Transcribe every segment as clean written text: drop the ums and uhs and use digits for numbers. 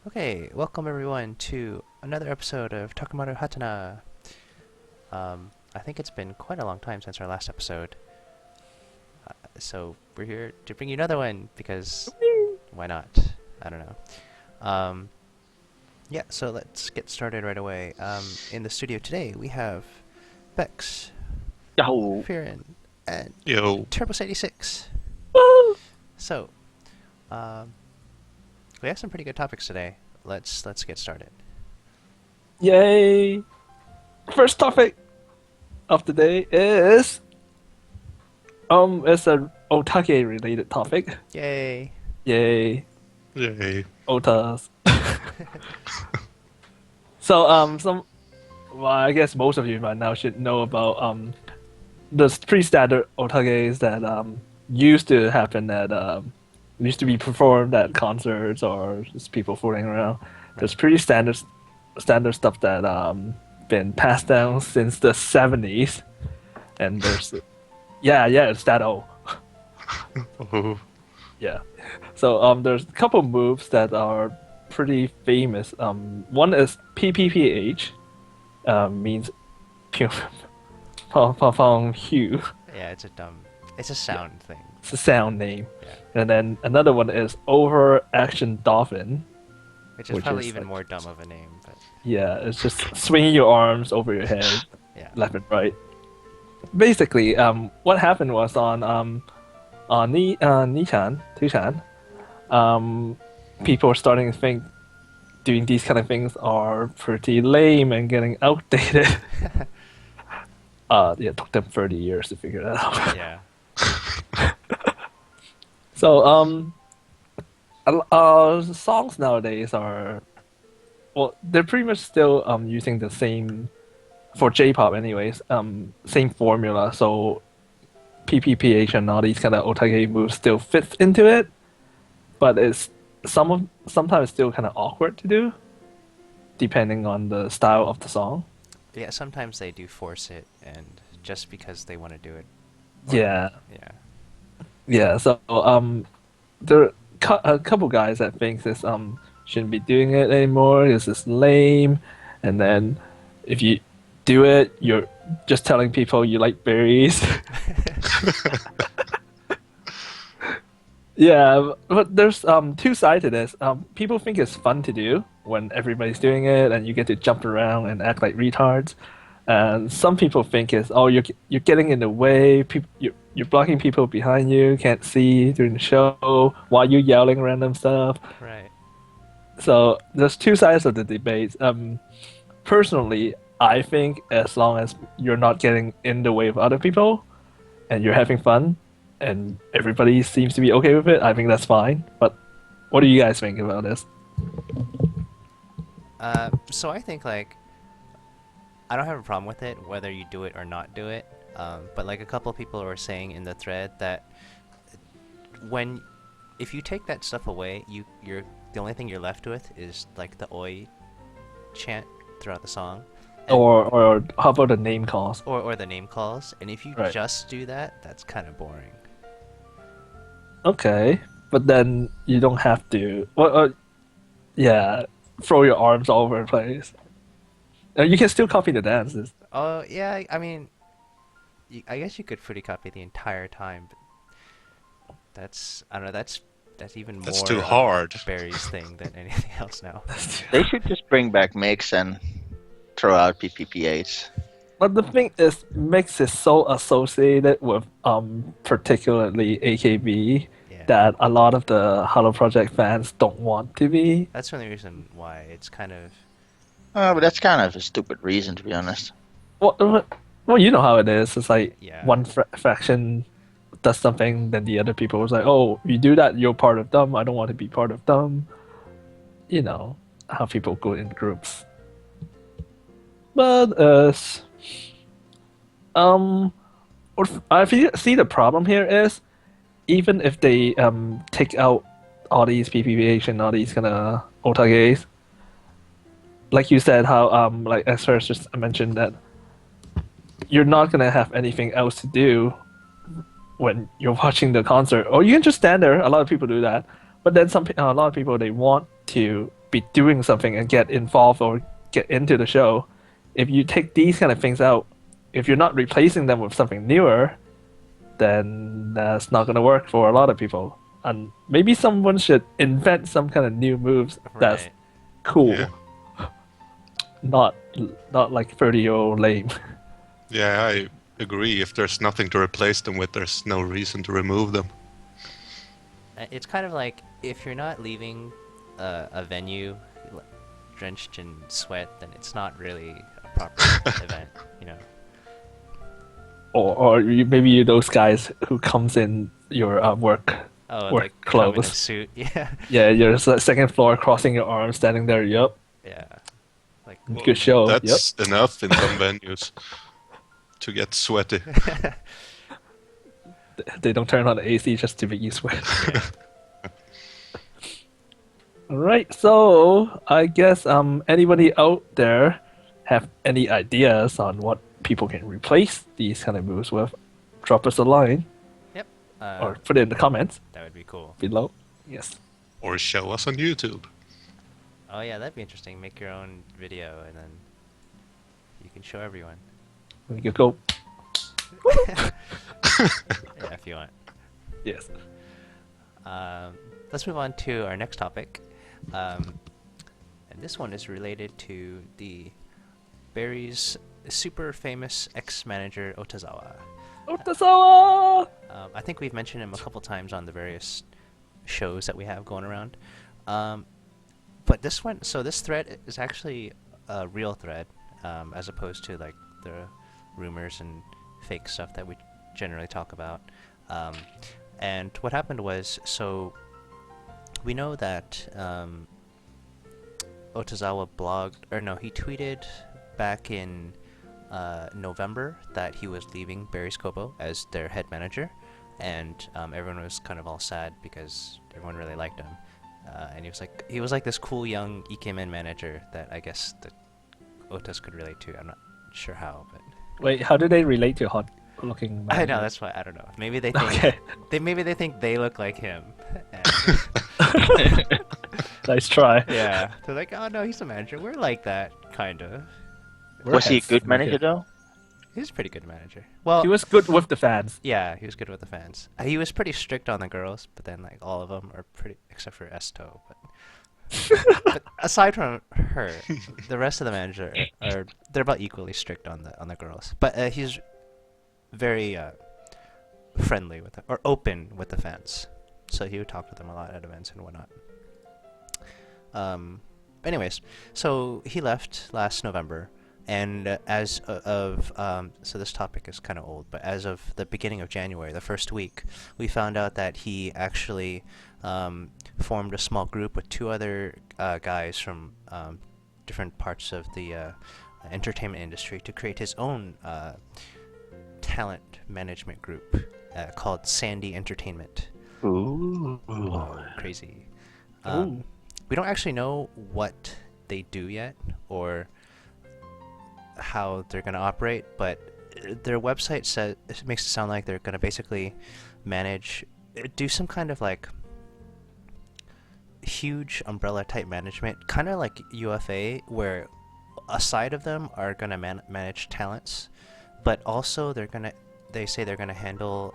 Okay, welcome everyone to another episode of TKMR Hatena. I think it's been quite a long time since our last episode, so we're here to bring you another one because why not? I don't know. Um, yeah, so let's get started right away. In the studio today we have Bex, Yahoo! Fearin, and Yo. Turbos86. So, um, we have some pretty good topics today. Let's get started. Yay! First topic of the day is it's a otake related topic. Yay! Yay! Yay. Otas. So well, I guess most of you by now should know about the pretty standard otakes that used to happen at used to be performed at concerts or just people fooling around. There's pretty standard stuff that been passed down since the 70s, and there's it's that old. Oh. Yeah. So there's a couple moves that are pretty famous. One is PPPH, means Pong Hugh. Yeah, it's a sound thing. It's a sound name. Yeah. And then another one is Overaction Dolphin. Which is Which probably is even like more dumb of a name, but Yeah, it's just swinging your arms over your head, yeah. left and right. Basically, what happened was on Nichan, Tushan, people are starting to think doing these kind of things are pretty lame and getting outdated. It took them 30 years to figure that out. Yeah. So, songs nowadays are, well, they're pretty much still using the same, for J-pop anyways, same formula. So PPPH and all these kind of otake moves still fits into it, but it's sometimes still kind of awkward to do, depending on the style of the song. Yeah, sometimes they do force it and just because they want to do it. Yeah, Yeah. yeah. So there are a couple guys that think this shouldn't be doing it anymore. This is lame, and then if you do it, you're just telling people you like berries. Yeah, but there's two sides to this. People think it's fun to do when everybody's doing it, and you get to jump around and act like retards. And some people think it's you're getting in the way. You're blocking people behind you, can't see during the show while you're yelling random stuff. Right. So there's two sides of the debate. Personally, I think as long as you're not getting in the way of other people, and you're having fun, and everybody seems to be okay with it, I think that's fine. But what do you guys think about this? So I think like I don't have a problem with it whether you do it or not do it. But like a couple of people were saying in the thread that if you take that stuff away, you're the only thing you're left with is like the oi chant throughout the song. Or how about the name calls? Or the name calls, and if you Right. just do that, that's kind of boring. Okay, but then you don't have to. Well, yeah, throw your arms all over the place. You can still copy the dances. Oh yeah, I mean, I guess you could fully copy the entire time, but I don't know. That's even That's more too of hard. Barry's thing than anything else now. They should just bring back mix and throw out PPPH. But the thing is, mix is so associated with particularly AKB Yeah, that a lot of the Hello Project fans don't want to be. that's the only reason why it's kind of But that's kind of a stupid reason, to be honest. Well, you know how it is. It's like Yeah. one faction does something, then the other people was like, "Oh, you do that, you're part of them. I don't want to be part of them." You know how people go in groups. But I see the problem here is even if they take out all these PPVH and all these kind of otages, like you said, how like as first just mentioned that you're not gonna have anything else to do when you're watching the concert, or you can just stand there. A lot of people do that, but then a lot of people they want to be doing something and get involved or get into the show. If you take these kind of things out, if you're not replacing them with something newer, then that's not going to work for a lot of people. And maybe someone should invent some kind of new moves that's Right. cool, Yeah. not like 30-year-old lame. Yeah, I agree. If there's nothing to replace them with, there's no reason to remove them. It's kind of like if you're not leaving a venue drenched in sweat, then it's not really a proper event, you know. Or maybe you're those guys who comes in your work Oh, work like come in a clothes. suit, yeah, Yeah, you're second floor, crossing your arms, standing there. Yup, yeah. Like, good show. Yep. That's enough in some venues to get sweaty. They don't turn on the AC just to make you sweat. Alright, so I guess anybody out there have any ideas on what people can replace these kind of moves with? Drop us a line yep. or put it in the comments That would be cool. below. Yes. Or show us on YouTube. Oh yeah, that'd be interesting. Make your own video and then you can show everyone. We could go. Yeah, if you want. Yes. Let's move on to our next topic. And this one is related to the Barry's super famous ex-manager Otazawa. Otazawa! I think we've mentioned him a couple times on the various shows that we have going around. But this thread is actually a real thread, as opposed to like the rumors and fake stuff that we generally talk about. And what happened was, so we know that Otazawa he tweeted back in November that he was leaving Barry's Kobo as their head manager, and everyone was kind of all sad because everyone really liked him. And he was like this cool young ikemen manager that I guess the Otas could relate to. I'm not sure how, but Wait, how do they relate to hot-looking man? I know, that's why I don't know. Maybe they think Okay. they think they look like him. Nice try. Yeah, they're like, oh no, he's a manager. We're like that, kind of. Was he a good manager though? He's a pretty good manager. Well, He was good with the fans. yeah, he was good with the fans. He was pretty strict on the girls, but then like all of them are pretty, except for Esto. But aside from her, the rest of the manager they're about equally strict on the girls. But he's very friendly with or open with the fans, so he would talk to them a lot at events and whatnot. Anyways, so he left last November. And as of, so this topic is kind of old, but as of the beginning of January, the first week, we found out that he actually formed a small group with two other guys from different parts of the entertainment industry to create his own talent management group called Sandy Entertainment. Ooh. Whoa, crazy. Ooh. We don't actually know what they do yet, or how they're going to operate, but their website makes it sound like they're going to basically do some kind of like huge umbrella type management, kind of like UFA, where a side of them are going to manage talents, but also they say they're going to handle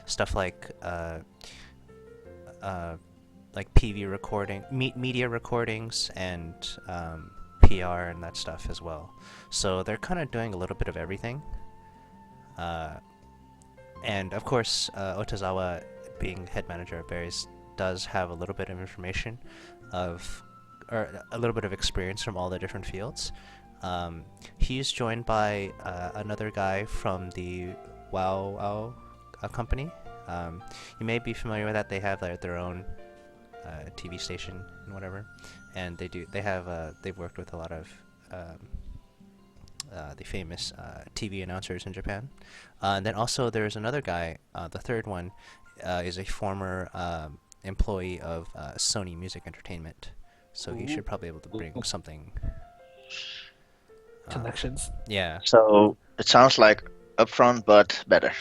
stuff like PV recording, media recordings, and PR and that stuff as well. So they're kind of doing a little bit of everything. And of course, Otazawa, being head manager of Barry's, does have a little bit of information or a little bit of experience from all the different fields. He's joined by another guy from the WoW company. You may be familiar with that. They have their own TV station and whatever, and they've worked with a lot of the famous TV announcers in Japan. And then also there's another guy, the third one is a former employee of Sony Music Entertainment, so he should probably be able to bring something Connections. yeah, So it sounds like upfront, but better.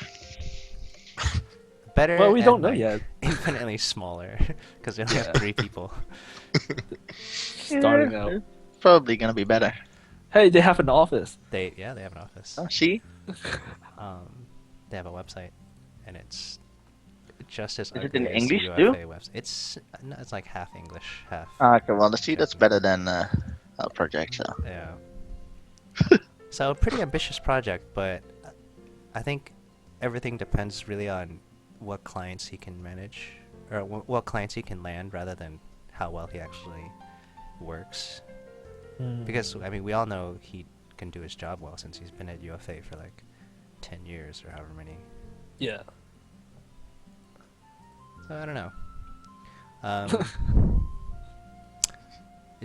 better. Well, we and don't know like- yet. infinitely smaller because they only have 3 people. Starting Yeah, out. it's probably gonna be better. Hey, they have an office. They have an office. Oh, see? They have a website, and it's just as Is it ugly in as the English UFA too? website. It's no, it's like half English, half Okay, well, see, that's better than our project. So yeah. So a pretty ambitious project, but I think everything depends really on what clients he can manage, or what clients he can land, rather than how well he actually works. Because I mean, we all know he can do his job well since he's been at UFA for like 10 years or however many. Yeah. So I don't know.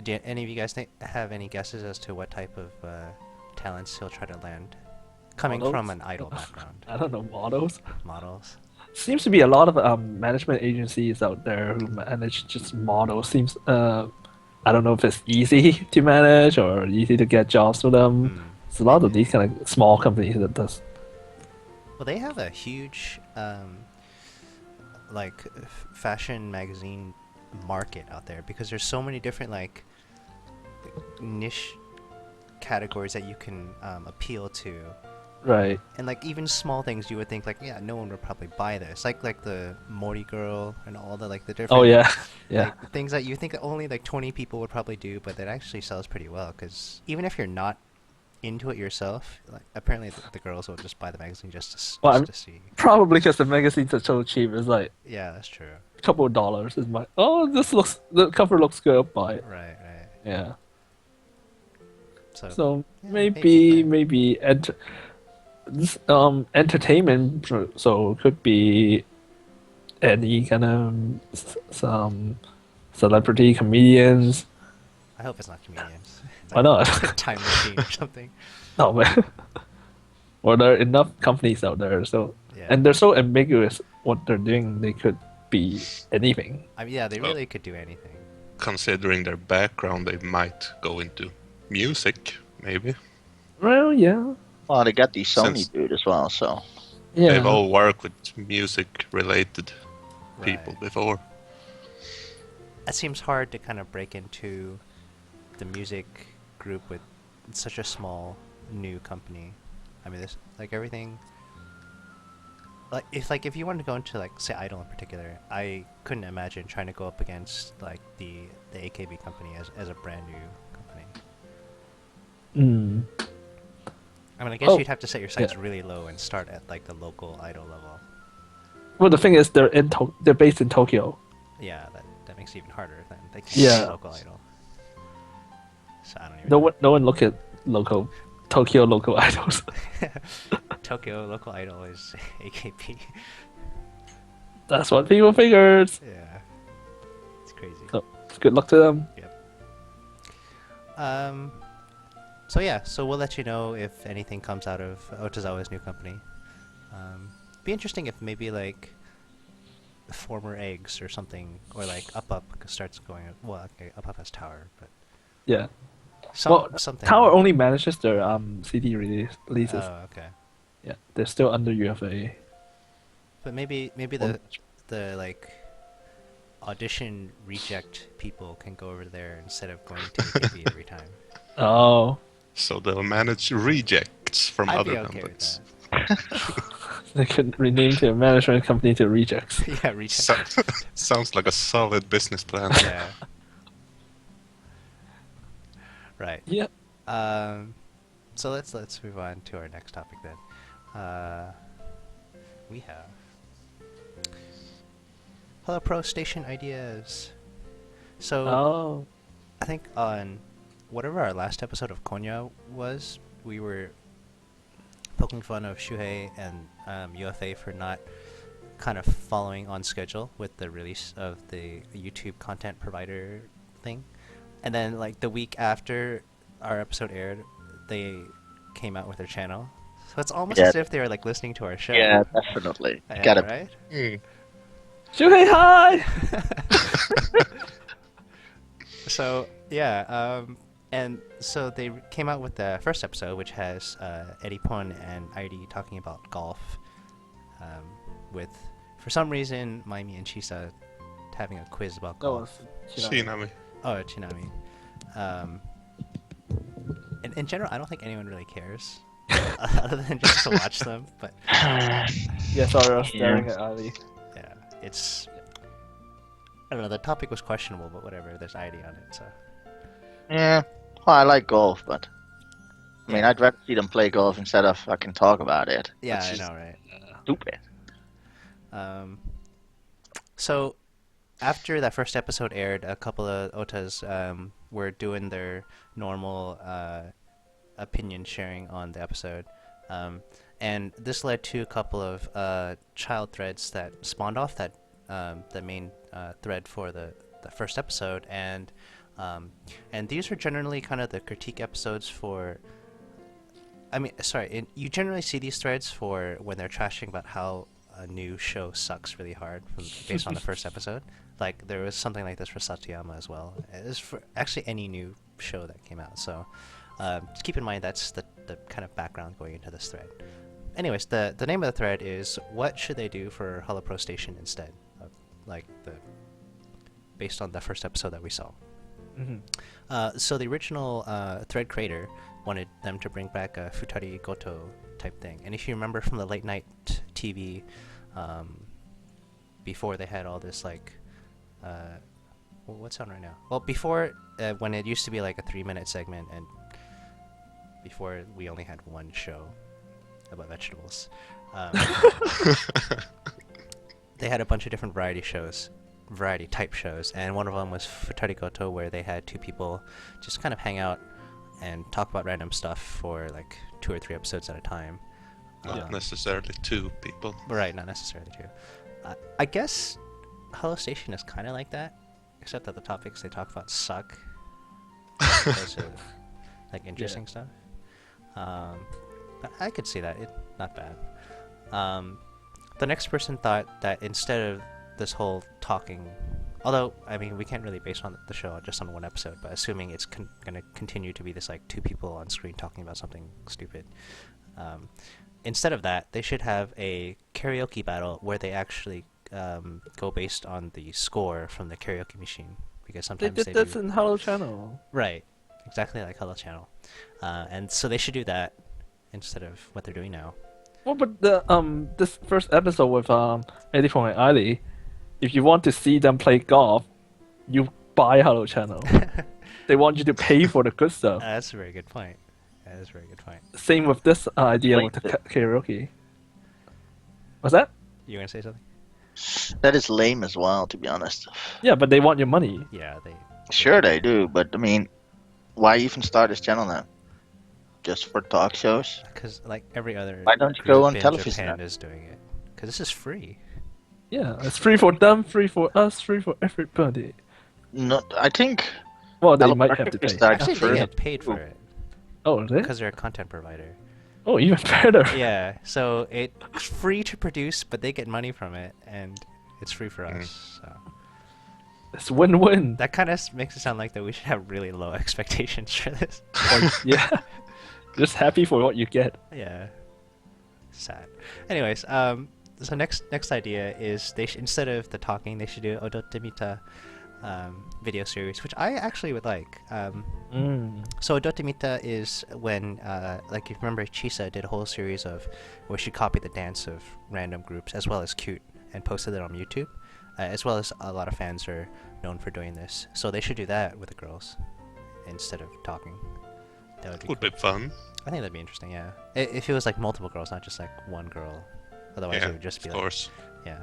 Do any of you guys have any guesses as to what type of talents he'll try to land? Coming Models? from an idol background. I don't know, models. Models. Seems to be a lot of management agencies out there who manage just models. Seems I don't know if it's easy to manage or easy to get jobs for them. It's a lot of these kind of small companies that does. Well, they have a huge like fashion magazine market out there because there's so many different like niche categories that you can appeal to. Right. And like even small things you would think like, yeah, no one would probably buy this. Like the Mori girl and all the like the different Oh yeah, yeah. like, things that you think that only like 20 people would probably do, but that actually sells pretty well. Because even if you're not into it yourself, like apparently the girls will just buy the magazine just to see. Probably because the magazines are so cheap. It's like Yeah, that's true. a couple of dollars. Is my the cover looks good. I'll buy it. Right. Yeah. So So yeah, maybe entertainment. So it could be any kind of some celebrity comedians. I hope it's not comedians. It's Why like not? a time machine or something. No, man. Well, there are enough companies out there, so Yeah. and they're so ambiguous what they're doing. They could be anything. I mean, yeah, they really could do anything. Considering their background, they might go into music, maybe. Well, yeah, well, they got the Sony Since- dude as well. So yeah. They've all worked with music-related people Right. before. It seems hard to kind of break into the music group with such a small new company. I mean, this like everything. If you wanted to go into like say Idol in particular, I couldn't imagine trying to go up against like the AKB company as a brand new company. Mm. I mean, I guess Oh, you'd have to set your sights yeah. really low and start at like the local Idol level. Well, the thing is, they're based in Tokyo. Yeah, that makes it even harder than they can't Yeah. do local Idol. So I don't even. No one look at Tokyo local idols. Tokyo local Idol is AKB. That's what people figured. Yeah, it's crazy. So, good luck to them. So yeah, so we'll let you know if anything comes out of Otazawa's new company. Be interesting if maybe like former eggs or something, or like Up starts going. Well, okay, Up has Tower, but Yeah. something. Tower only manages their CD releases. Oh, okay. Yeah, they're still under UFA. But maybe the like audition reject people can go over there instead of going to AKB every time. Oh, So they'll manage rejects from I'd other be okay with companies. that. they could rename their management company to Rejects. Yeah, reject. Sounds like a solid business plan. Yeah. Right. Yeah. So let's move on to our next topic then. We have Hello Pro Station ideas. So Oh. I think on whatever our last episode of Konya was, we were poking fun of Shuhei and UFA for not kind of following on schedule with the release of the YouTube content provider thing. And then like the week after our episode aired, they came out with their channel. So it's almost Yeah. as if they were like listening to our show. yeah, definitely. Yeah, Gotta right? Shuhei, hi! So yeah, and so they came out with the first episode, which has Eddie Pon and Heidi talking about golf, with for some reason, Maimi and Chisa having a quiz about That golf. was Shinami. Oh, Chinami. In general, I don't think anyone really cares, other than just to watch them. But Yeah, sorry, I was staring at Ali. yeah, it's I don't know. The topic was questionable, but whatever. There's ID on it, so Yeah. Well, I like golf, but I mean, Yeah. I'd rather see them play golf instead of fucking talk about it. yeah, It's I just know, right? stupid. So after that first episode aired, a couple of otas were doing their normal opinion sharing on the episode, and this led to a couple of child threads that spawned off that the main thread for the first episode, and these are generally kind of the critique episodes for. I mean, sorry, you generally see these threads for when they're trashing about how a new show sucks really hard based on the first episode. Like, there was something like this for Satayama as well. It was for actually any new show that came out. So just keep in mind that's the kind of background going into this thread. Anyways, the name of the thread is what should they do for Hollow Pro Station instead of, like, based on the first episode that we saw. So the original thread creator wanted them to bring back a Futari Goto type thing. And if you remember from the late night TV, before they had all this, like, what's on right now? Well, before, when it used to be like a 3-minute segment, and before we only had one show about vegetables, they had a bunch of different variety type shows, and one of them was Futari Goto, where they had two people just kind of hang out and talk about random stuff for like 2 or 3 episodes at a time. Not necessarily 2 people. Right, not necessarily 2. I guess Hollow Station is kind of like that, except that the topics they talk about suck. Those are, like, interesting stuff. But I could see that. Not bad. The next person thought that instead of this whole talking, although, I mean, we can't really base on the show just on one episode, but assuming it's going to continue to be this, like, 2 people on screen talking about something stupid, instead of that, they should have a karaoke battle where they actually go based on the score from the karaoke machine, because They sometimes did they this do. in Hello Channel. Right, exactly like Hello Channel, and so they should do that instead of what they're doing now. Well, but the this first episode with Edifon and Ali, if you want to see them play golf, you buy Hello Channel. They want you to pay for the good stuff. That's a very good point. That is a very good point. Same with this idea with the karaoke. What's that? You gonna say something? That is lame as well, to be honest. Yeah, but they want your money. Yeah, they. Sure, they do, but I mean, why even start this channel then? Just for talk shows? Because, like, every other Why don't you group go on in television Japan then? is doing it. Because this is free. Yeah, it's free for them, free for us, free for everybody. No, I think. Well, they Hello might Market have to pay. started Actually, they first. get paid for it Oh, really? because they're a content provider. Oh, even better. Yeah, so it's free to produce, but they get money from it, and it's free for Mm. us. So It's win-win. that kind of makes it sound like that we should have really low expectations for this. Yeah. Just happy for what you get. Yeah. Sad. Anyways, so next idea is instead of the talking, they should do Odotemita video series, which I actually would like. So Odotemita is when, like, if you remember, Chisa did a whole series of where she copied the dance of random groups as well as C-ute and posted it on YouTube, as well as a lot of fans are known for doing this. So they should do that with the girls instead of talking. That would be Would cool. be fun. I think that'd be interesting, yeah. If it was like multiple girls, not just like one girl. Otherwise, Yeah, it would just be of like, course. yeah.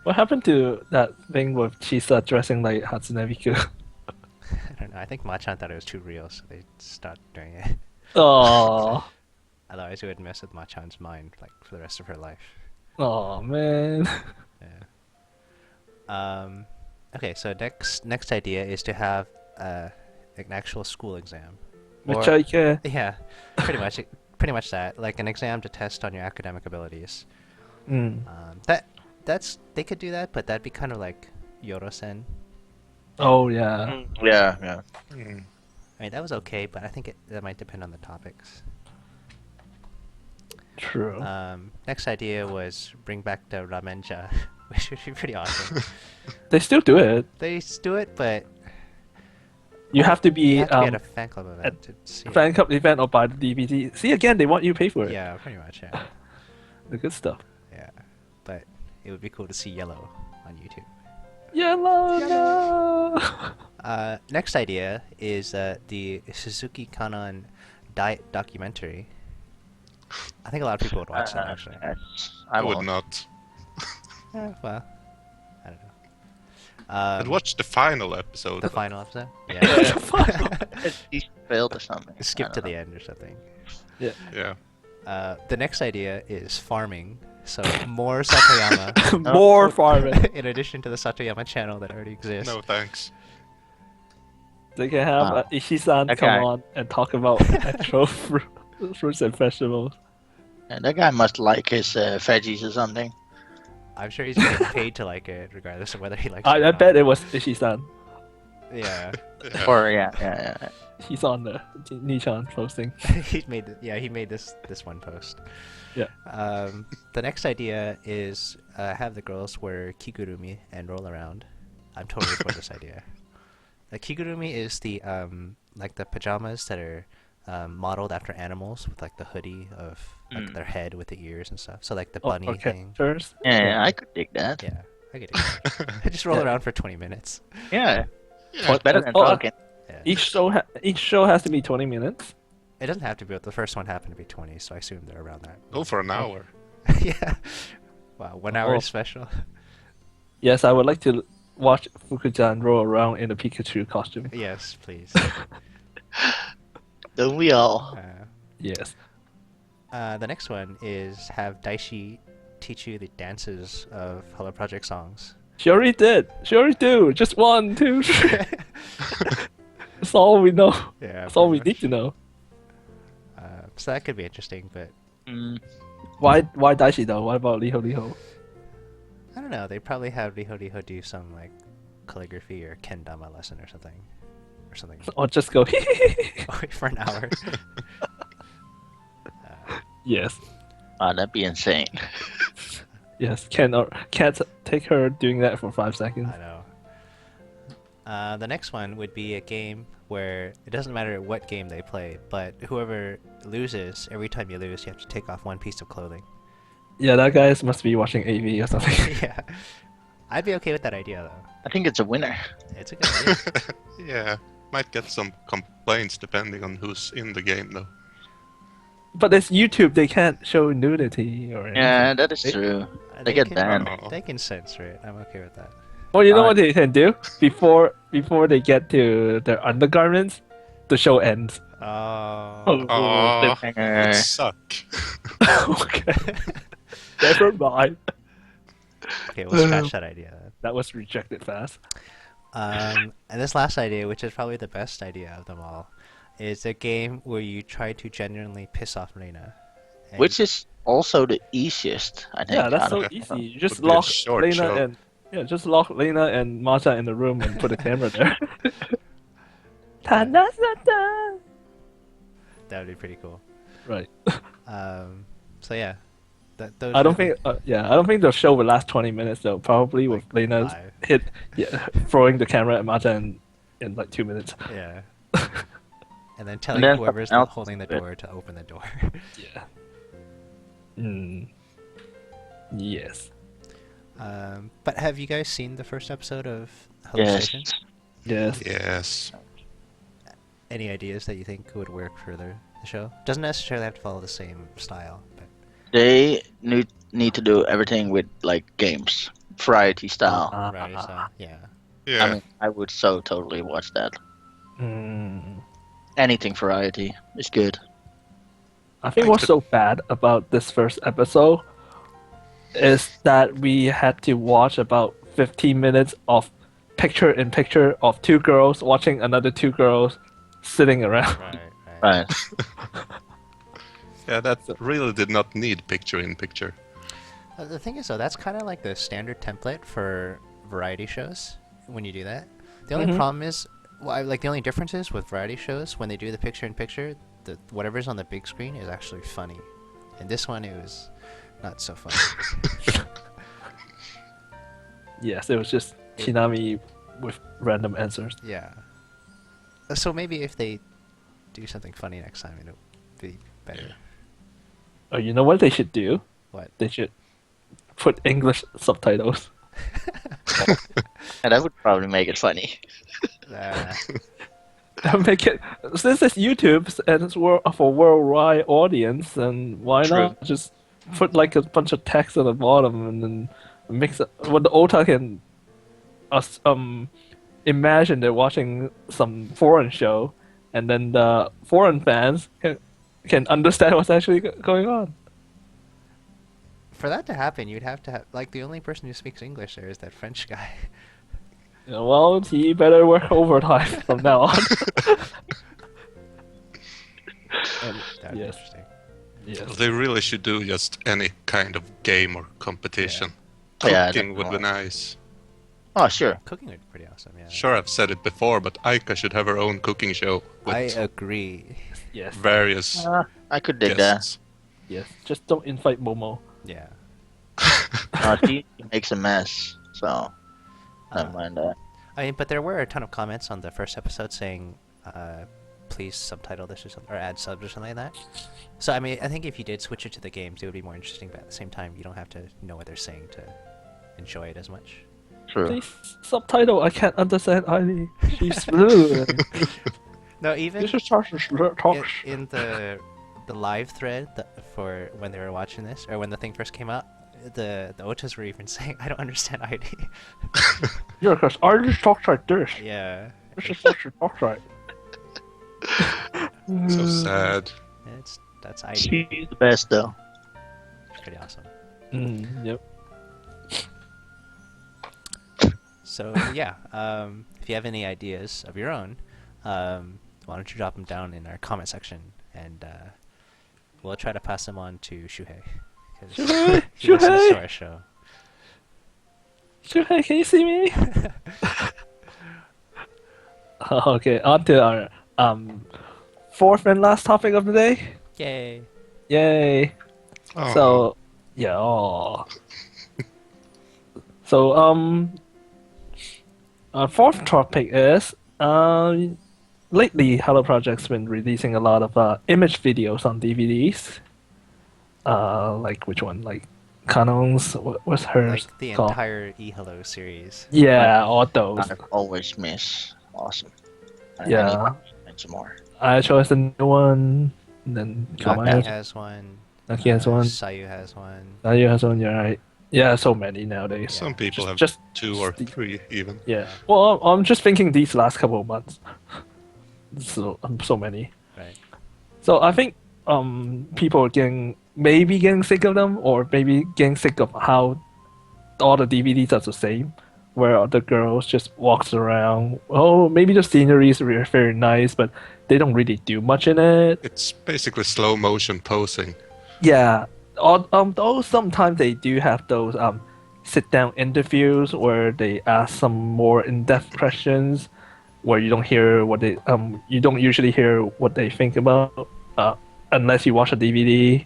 What happened to that thing with Chisa dressing like Hatsune Miku? I don't know. I think Machan thought it was too real, so they stopped doing it. Oh, Otherwise, it would mess with Machan's mind like for the rest of her life. oh man. Yeah. Okay, so next idea is to have an actual school exam. Or- Michaike. Yeah, pretty much that. Like an exam to test on your academic abilities. They could do that, but that'd be kind of like Yorosen. Oh yeah. Yeah, yeah. Mm. I mean, that was okay, but I think that might depend on the topics. True. Next idea was bring back the Ramenja which would be pretty awesome. They still do it. They do it, but You have to you be have to be at a fan club event to see it. fan club event or buy the DVD. See again, they want you to pay for it. Yeah, pretty much. Yeah, The good stuff. yeah. But it would be cool to see Yellow on YouTube. Yellow. No. Next idea is the Suzuki Kanon diet documentary. I think a lot of people would watch that actually. I I would won't. not. Well, I don't know. I'd watch the final episode. The final episode. Yeah. He failed or something. Skip I to don't the end or something. Yeah. The next idea is farming. So more Satoyama, More farming. in addition to the Satoyama channel that already exists. No thanks. They can have Ishi-san Okay. come on and talk about actual fruits and vegetables. know. And that guy must like his veggies or something. I'm sure he's getting paid to like it, regardless of whether he likes it. I or bet not. it was Ishi-san. Yeah. Yeah. Or yeah. He's on the Nichan posting. he made this one post. Yeah. The next idea is have the girls wear kigurumi and roll around. I'm totally for this idea. The kigurumi is the like the pajamas that are modeled after animals with like the hoodie of like their head with the ears and stuff. So like the bunny thing. First. Yeah, I could dig that. Yeah, I get it. Just roll around for 20 minutes. Yeah, Yeah. it's better than Oh, talking. Yeah. Each show has to be 20 minutes. It doesn't have to be, but the first one happened to be 20, so I assume they're around that. Go for an hour. Yeah. Wow, 1 hour Oh. special. Yes, I would like to watch Fukuchan roll around in a Pikachu costume. Yes, please. Don't we all? Yes. The next one is have Daishi teach you the dances of Hello Project songs. She already did. She already do. Just 1, 2, 3. That's all we know. Yeah, That's all we pretty need to know. much. So that could be interesting, but Mm, Why Daishi though? What about Liho Liho? I don't know. They probably have Riho do some like calligraphy or kendama lesson or something. Or just go For an hour. Yes. that'd be insane. Yes. Can't take her doing that for 5 seconds. I know. The next one would be a game where it doesn't matter what game they play, but whoever loses, every time you lose, you have to take off one piece of clothing. Yeah, that guy must be watching AV or something. Yeah. I'd be okay with that idea, though. I think it's a winner. It's a good idea. Yeah. Might get some complaints depending on who's in the game though. But it's YouTube. They can't show nudity or anything. Yeah, that is They- true. They get can, banned. Oh. They can censor it. I'm okay with that. Well, you know what they can do before they get to their undergarments, the show ends. Oh. Aw, cliffhanger. would suck. Okay. Never mind. Okay, we'll scratch that idea then. That was rejected fast. And this last idea, which is probably the best idea of them all, is a game where you try to genuinely piss off Reina. And Which is also the easiest, I think. Yeah, that's so out of- easy. You just Would be a lock short Lena show. and just lock Lena and Masha in the room and put a camera there. Ta-da-da-da. that would be pretty cool. Right. So yeah, those I don't are the- think. I don't think the show will last 20 minutes though. Probably with Lena live. throwing the camera at Masha in like 2 minutes. Yeah. And then telling then whoever's something else holding the is good. door to open the door. Yeah. Yes. But have you guys seen the first episode of Hello Yes. Station? Yes. Yes. Any ideas that you think would work for the show? Doesn't necessarily have to follow the same style, but They need to do everything with like games, variety style. variety style. Yeah. Yeah. I mean, I would so totally watch that. Mm. Anything variety is good. I think what's so bad about this first episode is that we had to watch about 15 minutes of picture-in-picture of 2 girls watching another 2 girls sitting around. Right. Right. Yeah, that really did not need picture in picture. The thing is, though, that's kind of like the standard template for variety shows when you do that. The only Mhm. problem is, the only difference is with variety shows, when they do the picture-in-picture, whatever's on the big screen is actually funny. And this one, it was not so funny. Yes, it was just Hinami with random answers. Yeah. So maybe if they do something funny next time, it'll be better. Oh, you know what they should do? What? They should put English subtitles. And that would probably make it funny. Uh, That would make it, since it's YouTube and it's for worldwide audience, and why True. not just put like a bunch of text at the bottom and then mix it. What the Ota can imagine they're watching some foreign show, and then the foreign fans can understand what's actually going on. for that to happen, you'd have to have like the only person who speaks English there is that French guy. Yeah, well, he better work overtime from now on. That'd be Yes. interesting. Yes. They really should do just any kind of game or competition. Yeah, Cooking would be definitely. nice. Oh, sure. Cooking would be pretty awesome. Yeah. Sure, I've said it before, but Aika should have her own cooking show with I agree. Yes. various I could dig that. guests. Yes. Just don't invite Momo. Yeah. She makes a mess, so never mind that. I mean, but there were a ton of comments on the first episode saying, please subtitle this or add subs or something like that. So, I mean, I think if you did switch it to the games, it would be more interesting, but at the same time, you don't have to know what they're saying to enjoy it as much. True. Please subtitle. I can't understand Ivy. She's blue. No, even This is talk. in the live thread for when they were watching this, or when the thing first came out, the Otas were even saying, I don't understand ID. Yeah, because Irish talks like this. Yeah. This is what she talks like. So sad. That's ID. She's the best, though. It's pretty awesome. Yep. So yeah, if you have any ideas of your own, why don't you drop them down in our comment section, and we'll try to pass them on to Shuhei, because Shuhei! he listens to Shuhei! our show. Hey, can you see me? Okay, on to our fourth and last topic of the day. Yay! Yay! Oh, So, yeah. Aw. So, our fourth topic is lately Hello Project's been releasing a lot of image videos on DVDs. Like which one? Like Canon's. What's hers Like the called? entire eHello series. Yeah, all those. I've always miss. Awesome. I Yeah. need some more. I chose the new one. And then Naki Kamaya's. has one. Naki has one. Sayu has one. Nayu has one. You're right. Yeah, so many nowadays. some people have Just 2 or the- 3 even. yeah. Well, I'm just thinking these last couple of months. So many. Right. So I think people are maybe getting sick of them, or maybe getting sick of how all the DVDs are the same, where the girls just walks around. Oh, maybe the scenery is very nice, but they don't really do much in it. It's basically slow motion posing. Yeah. Though sometimes they do have those sit down interviews where they ask some more in-depth questions, where you don't hear what they you don't usually hear what they think about unless you watch a DVD.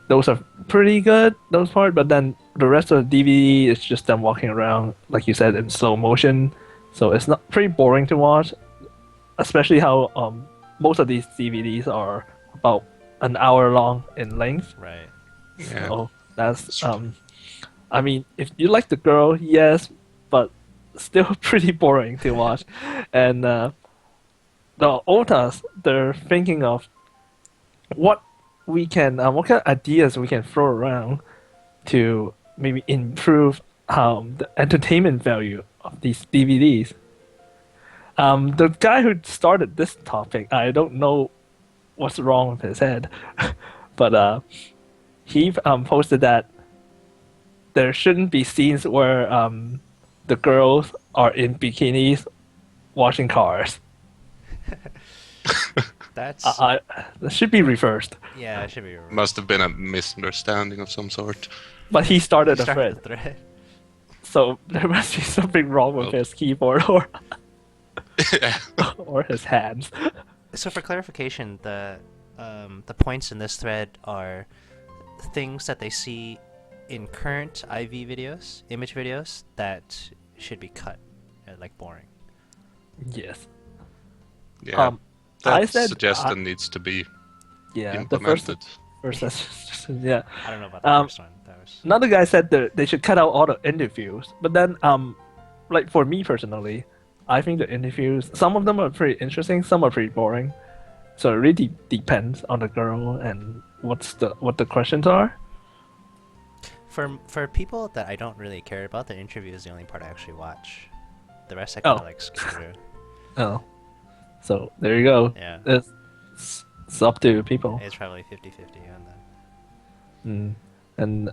Those are pretty good, those part, but then the rest of the DVD is just them walking around, like you said, in slow motion. So it's not pretty boring to watch, especially how most of these DVDs are about an hour long in length. Right. Yeah. So that's I mean, if you like the girl, yes, but still pretty boring to watch. And the Otas, they're thinking of what kind of ideas we can throw around to maybe improve the entertainment value of these DVDs. The guy who started this topic, I don't know what's wrong with his head, but he posted that there shouldn't be scenes where the girls are in bikinis washing cars. That's That should be reversed. yeah, it should be. Right. Must have been a misunderstanding of some sort. But he started a Start thread, the thread. so there must be something wrong with his keyboard or Yeah. or his hands. So for clarification, the points in this thread are things that they see in current IV videos, image videos, that should be cut, like boring. Yes. Yeah, I that said suggestion needs to be yeah. The first implemented. suggestion, yeah. I don't know about the first one. That was Another guy said that they should cut out all the interviews, but then like for me personally, I think the interviews, some of them are pretty interesting, some are pretty boring. So it really depends on the girl and what the questions are. for people that I don't really care about. The interview is the only part I actually watch. The rest I kind of like skip through. Oh, so there you go. Yeah. It's up to people. It's probably 50-50 on that. And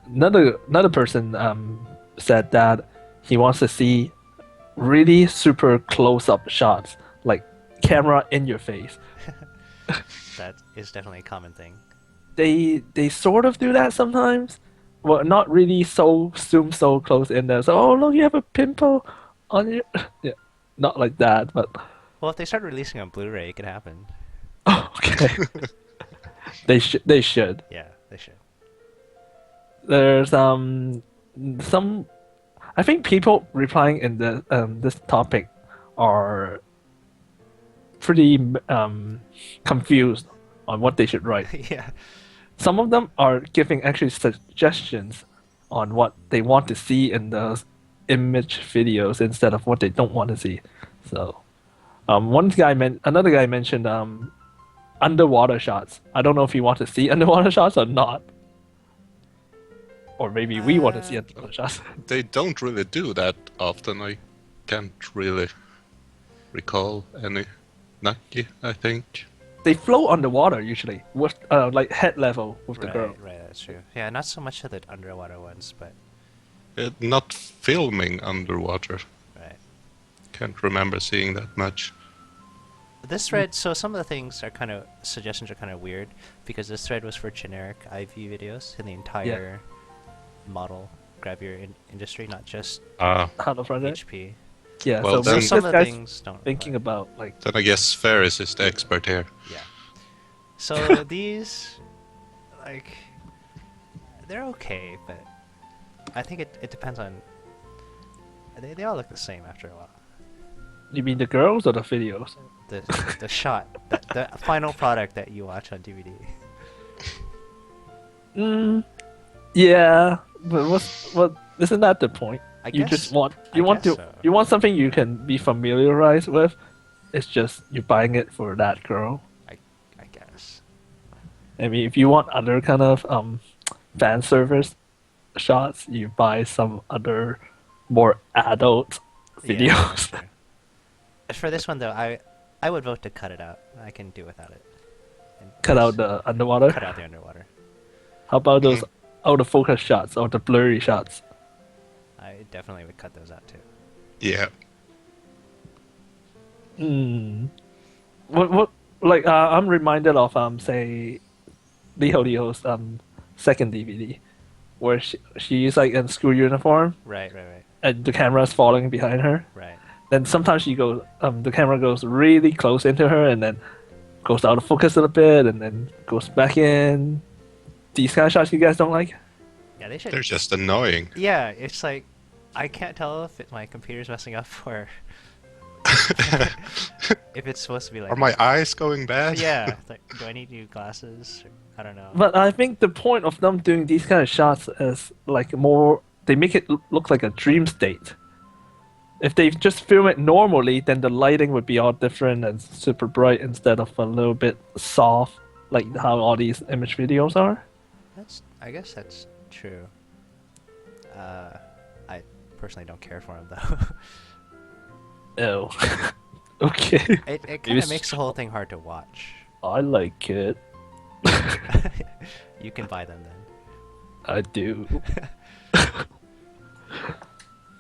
another person said that he wants to see really super close-up shots, like camera in your face. That is definitely a common thing. They sort of do that sometimes. Well, not really so so close in there. So, oh look, you have a pimple on your. Yeah, not like that, but. Well, if they start releasing on Blu-ray, it could happen. Oh, okay. They should. Yeah, they should. There's some. I think people replying in the this topic are pretty confused on what they should write. Yeah. Some of them are giving actually suggestions on what they want to see in those image videos instead of what they don't want to see. So, another guy mentioned underwater shots. I don't know if you want to see underwater shots or not, or maybe we want to see underwater shots. They don't really do that often. I can't really recall any. Naki, I think. They float underwater usually, with like head level with the Right, girl. right, that's true. Yeah, not so much of the underwater ones, but Not filming underwater. right. Can't remember seeing that much. This thread, so some of the things are suggestions are kind of weird, because this thread was for generic IV videos in the entire model gravure industry, not just Hello, Project. HP. Yeah, Well, so then- this Some of the guy's things don't thinking apply. about like Then I guess Ferris is the expert here. Yeah. So these, like, they're okay, but I think it depends on. They all look the same after a while. you mean the girls or the videos? The shot, the final product that you watch on DVD. Yeah, but what isn't that the point? I You guess, just want I you want guess to so. you want something you can be familiarized with. It's just you're buying it for that girl. I guess. I mean, if you want other kind of fan service shots, you buy some other more adult Yeah, videos. sure. For this one though, I would vote to cut it out. I can do without it. And Cut out just the underwater. cut out the underwater. How about those out of focus shots or the blurry shots? I definitely would cut those out too. Yeah. What like I'm reminded of say Liho's second DVD where she's like in school uniform Right. and the camera's falling behind her. Right. Then sometimes she goes the camera goes really close into her and then goes out of focus a little bit and then goes back in. These kind of shots you guys don't like? Yeah, they should. They're just annoying. Yeah, it's like I can't tell if my computer's messing up or if it's supposed to be like. Are my eyes going bad? Yeah. It's like, do I need new glasses? Or, I don't know. But I think the point of them doing these kind of shots is like more they make it look like a dream state. If they just film it normally, then the lighting would be all different and super bright instead of a little bit soft, like how all these image videos are. I guess that's true. I personally don't care for them though. Oh, okay. It kind Maybe of makes the whole thing hard to watch. I like it. You can buy them then. I do.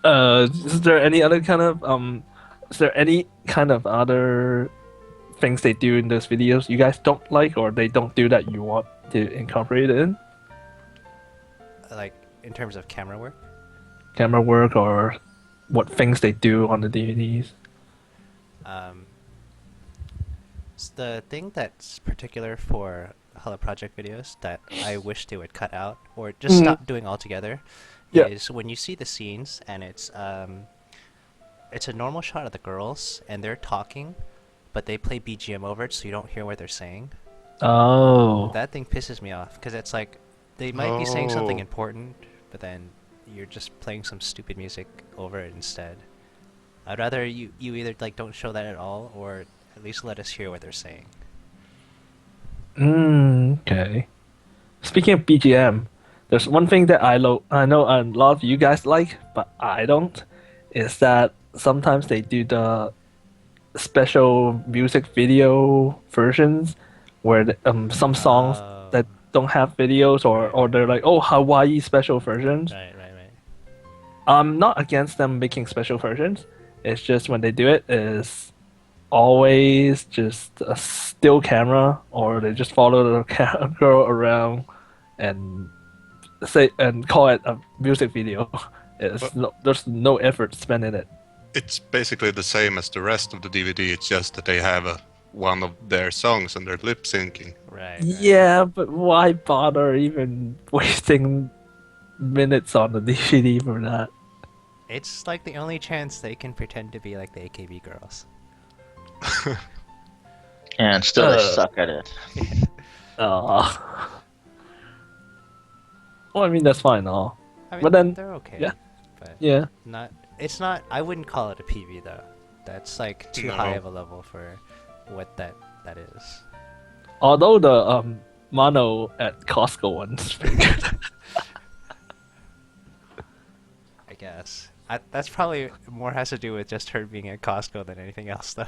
Is there any other kind of Is there any kind of other things they do in those videos you guys don't like, or they don't do that you want to incorporate it in? Like in terms of camera work. Camera work or what things they do on the DVDs? The thing that's particular for Hello Project videos that I wish they would cut out or just stop doing altogether Yeah. is when you see the scenes and it's a normal shot of the girls and they're talking, but they play BGM over it so you don't hear what they're saying. Oh. That thing pisses me off because it's like they might be saying something Oh. important, but then you're just playing some stupid music over it instead. I'd rather you either like don't show that at all or at least let us hear what they're saying. Okay. Speaking of BGM, there's one thing that I know a lot of you guys like, but I don't, is that sometimes they do the special music video versions where some songs Oh. that don't have videos or they're like, oh, Hawaii special versions. Right. I'm not against them making special versions. It's just when they do it is always just a still camera or they just follow the girl around and call it a music video. There's no effort spent in it. It's basically the same as the rest of the DVD. It's just that they have one of their songs and they're lip syncing. Right. Yeah, but why bother even wasting minutes on the DVD for that? It's like the only chance they can pretend to be like the AKB girls. And still they suck at it. Well, I mean that's fine, all. I mean, But then- they're okay. yeah. But Yeah. it's not. I wouldn't call it a PV though. That's like too No. high of a level for what that is. Although the mono at Costco one's pretty good. I guess. That's probably more has to do with just her being at Costco than anything else though.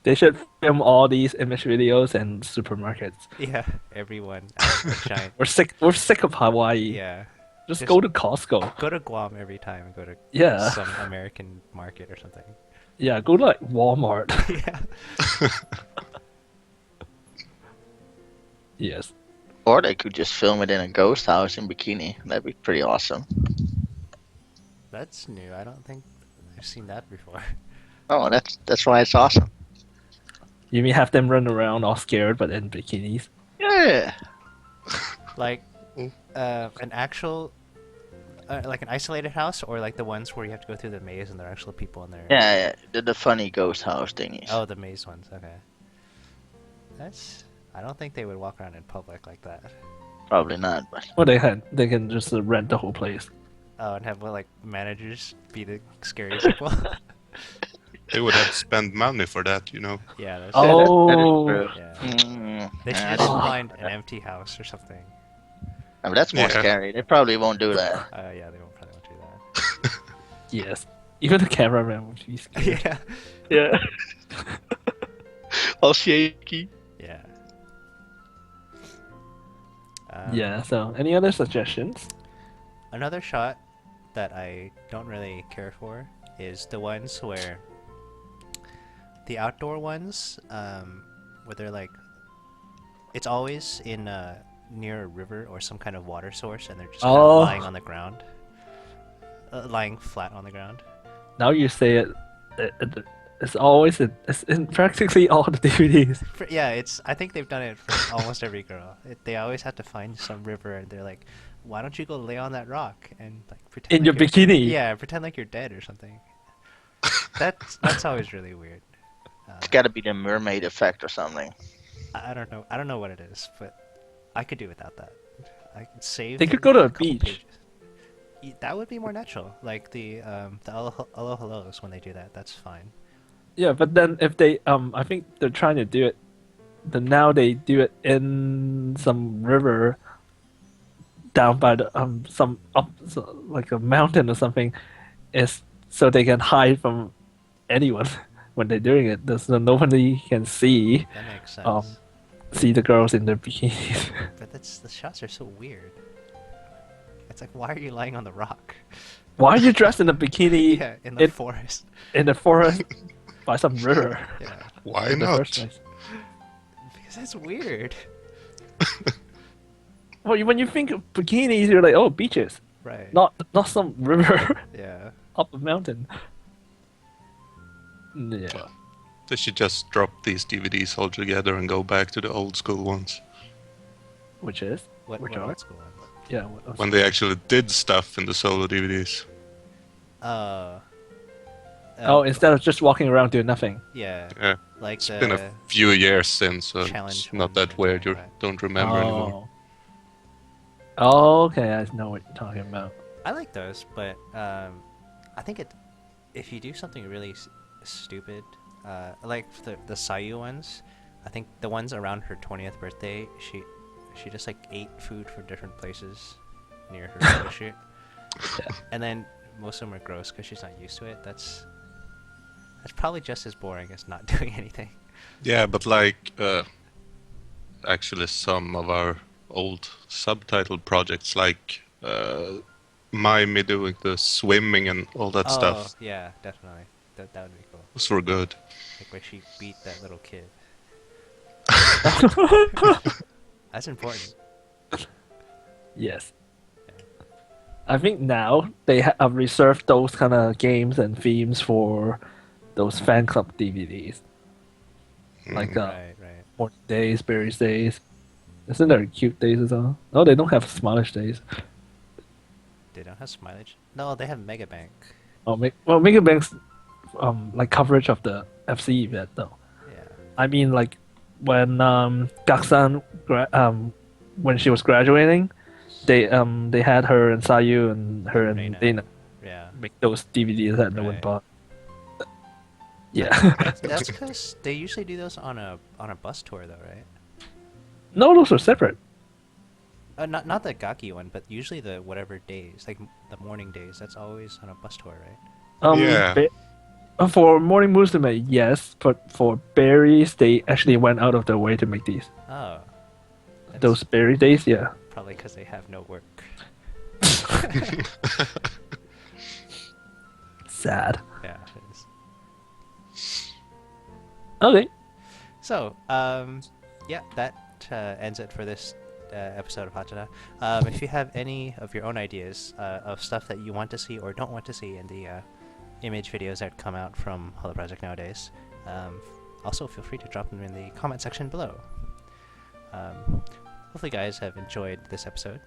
They should film all these image videos in supermarkets. Yeah, everyone at a giant. We're sick of Hawaii. Yeah. Just Just- go to Costco. Go to Guam every time and go to Yeah. some American market or something. Yeah, go to like Walmart. Yeah. Yes. Or they could just film it in a ghost house in bikini. That'd be pretty awesome. That's new. I don't think I've seen that before. Oh, that's why it's awesome. You mean have them run around all scared but in bikinis? Yeah. Like an actual like an isolated house or like the ones where you have to go through the maze and there are actual people in there. Yeah. The funny ghost house thingies. Oh, the maze ones. Okay. I don't think they would walk around in public like that. Probably not, but Well, they can just rent the whole place. Oh, and have like managers be the scary people. They would have to spend money for that, you know. Yeah. That's Oh. that is true. Yeah. They should Yeah, just find an empty house or something. I mean, that's more Yeah. scary. They probably won't do that. Yeah, they probably won't do Yes. Even the cameraman would be that. scared. Yeah. Yeah. All shaky. Yeah. Yeah, so any other suggestions? Another shot that I don't really care for is the ones where the outdoor ones, where they're like, it's always in near a river or some kind of water source, and they're just kind Oh. of lying on the ground, lying flat on the ground. Now you say it, it's always it's in practically all the DVDs. Yeah, I think they've done it for almost every girl. They always have to find some river, and they're like, "Why don't you go lay on that rock and like pretend In your like you're-" bikini. Yeah, pretend like you're dead or something. That's always really weird. It's got to be the mermaid effect or something. I don't know. I don't know what it is, but I could do without that. I could save. They could it go to in a couple beach. pages. That would be more natural, like the hello hellos when they do that. That's fine. Yeah, but then if they I think they're trying to do it. Then now they do it in some river down by the like a mountain or something, is so they can hide from anyone when they're doing it. So nobody can see That makes sense. see the girls in their bikinis. But the shots are so weird. It's like, why are you lying on the rock? Why are you dressed in a bikini Yeah, in the it- forest. in the forest by some river? Yeah, Why in the not? first place? because that's weird. Well, when you think of bikinis, you're like, oh, beaches, Right. not some river Yeah. up a mountain. Yeah. They should just drop these DVDs altogether and go back to the old school ones. Which is? What Which are? old school ones? Yeah. When they actually did stuff in the solo DVDs. Oh, instead of just walking around doing nothing. Yeah, Yeah. like It's the been a few years since, so challenge it's not ones that and weird. You all that. don't remember anymore. Oh, okay. I know what you're talking about. I like those, but I think if you do something really stupid, like the C-ute ones, I think the ones around her 20th birthday, she just like ate food from different places near her photo shoot, and then most of them are gross because she's not used to it. That's probably just as boring as not doing anything. Yeah, but like, actually some of our old subtitled projects, like Me doing the swimming and all that stuff, Yeah, definitely. That would be cool. those were good. Like where she beat that little kid. That's important. Yes. I think now they have reserved those kind of games and themes for those fan club DVDs. Like Right. Morning Days, Berries Days. Isn't there Cute Days as well? No, they don't have Smileish Days. They don't have Smileish. No, they have Mega Bank. Oh, Mega Bank's like coverage of the FC event though. Yeah. I mean, like when Gaksan when she was graduating, they had her and C-ute and her and Reina. Dana Yeah. make those DVDs that no one Right. bought. Yeah. That's because they usually do those on a bus tour, though, right? No, those are separate. Not the Gaki one, but usually the whatever days, like the morning days. That's always on a bus tour, right? Yeah. For Morning Musume, yes, but for berries, they actually went out of their way to make these. Oh. That's Those berry days, yeah. probably because they have no work. Sad. Yeah. It is. Okay. So, yeah, that ends it for this episode of Hatena. If you have any of your own ideas of stuff that you want to see or don't want to see in the image videos that come out from Hollow Project nowadays, also feel free to drop them in the comment section below. Hopefully, guys have enjoyed this episode,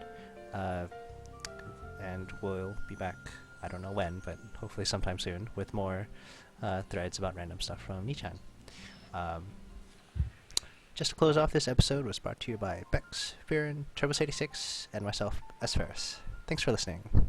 and we'll be back. I don't know when, but hopefully sometime soon with more threads about random stuff from Nichan. Just to close off, this episode was brought to you by Bex, Viren, Trebus86, and myself, S. Ferris. Thanks for listening.